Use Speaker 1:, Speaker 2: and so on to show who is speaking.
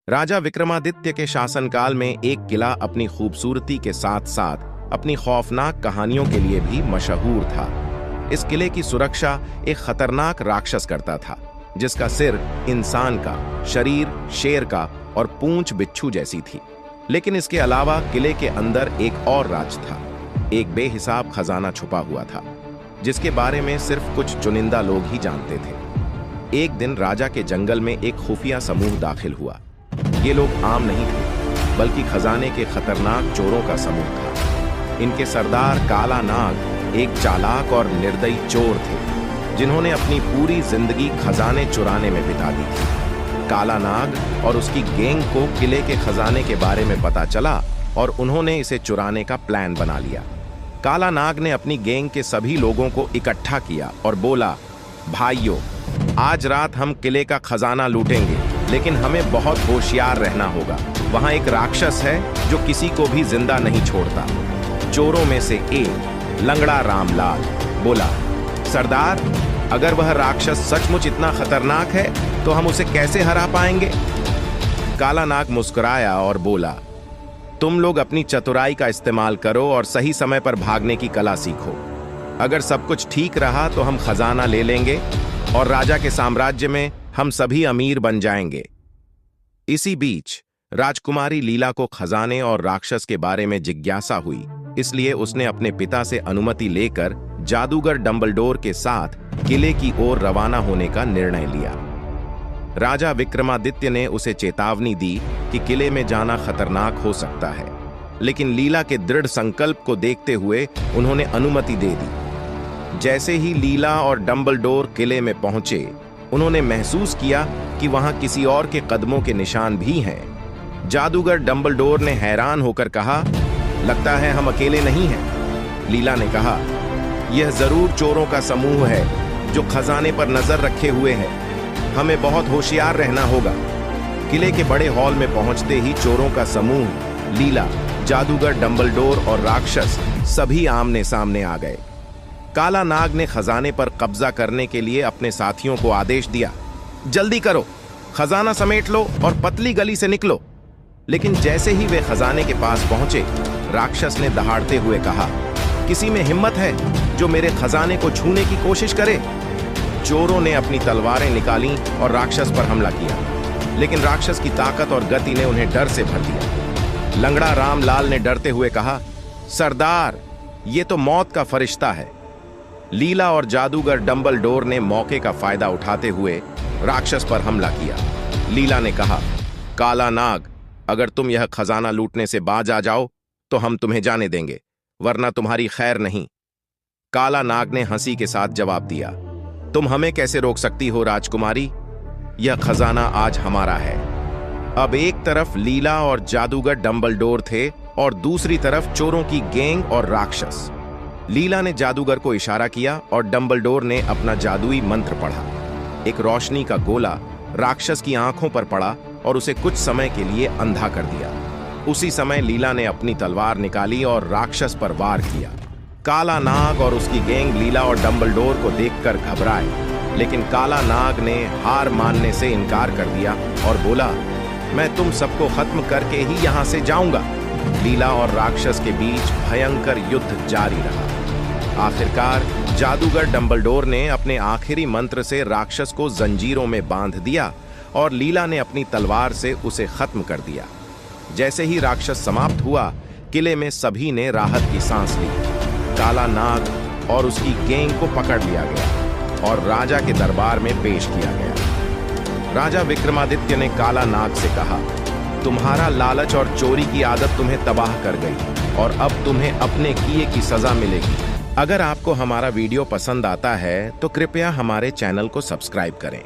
Speaker 1: राजा विक्रमादित्य के शासनकाल में एक किला अपनी खूबसूरती के साथ साथ अपनी खौफनाक कहानियों के लिए भी मशहूर था। इस किले की सुरक्षा एक खतरनाक राक्षस करता था, जिसका सिर इंसान का, शरीर शेर का और पूंछ बिच्छू जैसी थी। लेकिन इसके अलावा किले के अंदर एक और राज था। एक बेहिसाब खजाना छुपा हुआ था, जिसके बारे में सिर्फ कुछ चुनिंदा लोग ही जानते थे। एक दिन राजा के जंगल में एक खुफिया समूह दाखिल हुआ। ये लोग आम नहीं थे, बल्कि खजाने के खतरनाक चोरों का समूह था। इनके सरदार काला नाग एक चालाक और निर्दयी चोर थे, जिन्होंने अपनी पूरी जिंदगी खजाने चुराने में बिता दी थी। काला नाग और उसकी गैंग को किले के खजाने के बारे में पता चला और उन्होंने इसे चुराने का प्लान बना लिया। काला नाग ने अपनी गैंग के सभी लोगों को इकट्ठा किया और बोला, भाइयों, आज रात हम किले का खजाना लूटेंगे, लेकिन हमें बहुत होशियार रहना होगा। वहां एक राक्षस है जो किसी को भी जिंदा नहीं छोड़ता। चोरों में से एक लंगड़ा रामलाल बोला, सरदार, अगर वह राक्षस सचमुच इतना खतरनाक है तो हम उसे कैसे हरा पाएंगे? काला नाग मुस्कुराया और बोला, तुम लोग अपनी चतुराई का इस्तेमाल करो और सही समय पर भागने की कला सीखो। अगर सब कुछ ठीक रहा तो हम खजाना ले लेंगे और राजा के साम्राज्य में हम सभी अमीर बन जाएंगे। इसी बीच राजकुमारी लीला को खजाने और राक्षस के बारे में जिज्ञासा हुई, इसलिए उसने अपने पिता से अनुमति लेकर जादूगर डंबलडोर के साथ किले की ओर रवाना होने का निर्णय लिया। राजा विक्रमादित्य ने उसे चेतावनी दी कि किले में जाना खतरनाक हो सकता है, लेकिन लीला के दृढ़ संकल्प को देखते हुए उन्होंने अनुमति दे दी। जैसे ही लीला और डंबलडोर किले में पहुंचे, उन्होंने महसूस किया कि वहां किसी और के कदमों के निशान भी हैं। जादूगर डंबलडोर ने हैरान होकर कहा, लगता है हम अकेले नहीं हैं। लीला ने कहा, यह जरूर चोरों का समूह है जो खजाने पर नजर रखे हुए है। हमें बहुत होशियार रहना होगा। किले के बड़े हॉल में पहुंचते ही चोरों का समूह, लीला, जादूगर डंबलडोर और राक्षस सभी आमने सामने आ गए। काला नाग ने खजाने पर कब्जा करने के लिए अपने साथियों को आदेश दिया, जल्दी करो, खजाना समेट लो और पतली गली से निकलो। लेकिन जैसे ही वे खजाने के पास पहुंचे, राक्षस ने दहाड़ते हुए कहा, किसी में हिम्मत है जो मेरे खजाने को छूने की कोशिश करे? चोरों ने अपनी तलवारें निकाली और राक्षस पर हमला किया, लेकिन राक्षस की ताकत और गति ने उन्हें डर से भर दिया। लंगड़ा रामलाल ने डरते हुए कहा, सरदार, ये तो मौत का फरिश्ता है। लीला और जादूगर डंबलडोर ने मौके का फायदा उठाते हुए राक्षस पर हमला किया। लीला ने कहा, काला नाग, अगर तुम यह खजाना लूटने से बाज आ जाओ तो हम तुम्हें जाने देंगे, वरना तुम्हारी खैर नहीं। काला नाग ने हंसी के साथ जवाब दिया, तुम हमें कैसे रोक सकती हो राजकुमारी? यह खजाना आज हमारा है। अब एक तरफ लीला और जादूगर डंबलडोर थे और दूसरी तरफ चोरों की गैंग और राक्षस। लीला ने जादूगर को इशारा किया और डंबलडोर ने अपना जादुई मंत्र पढ़ा। एक रोशनी का गोला राक्षस की आंखों पर पड़ा और उसे कुछ समय के लिए अंधा कर दिया। उसी समय लीला ने अपनी तलवार निकाली और राक्षस पर वार किया। काला नाग और उसकी गैंग लीला और डंबलडोर को देखकर घबराए, लेकिन काला नाग ने हार मानने से इनकार कर दिया और बोला, मैं तुम सबको खत्म करके ही यहां से जाऊंगा। लीला और राक्षस के बीच भयंकर युद्ध जारी रहा। आखिरकार जादूगर डंबलडोर ने अपने आखिरी मंत्र से राक्षस को जंजीरों में बांध दिया और लीला ने अपनी तलवार से उसे खत्म कर दिया। जैसे ही राक्षस समाप्त हुआ, किले में सभी ने राहत की सांस ली। काला नाग और उसकी गैंग को पकड़ लिया गया और राजा के दरबार में पेश किया गया। राजा विक्रमादित्य ने काला नाग से कहा, तुम्हारा लालच और चोरी की आदत तुम्हें तबाह कर गई और अब तुम्हें अपने किए की सजा मिलेगी। अगर आपको हमारा वीडियो पसंद आता है तो कृपया हमारे चैनल को सब्सक्राइब करें।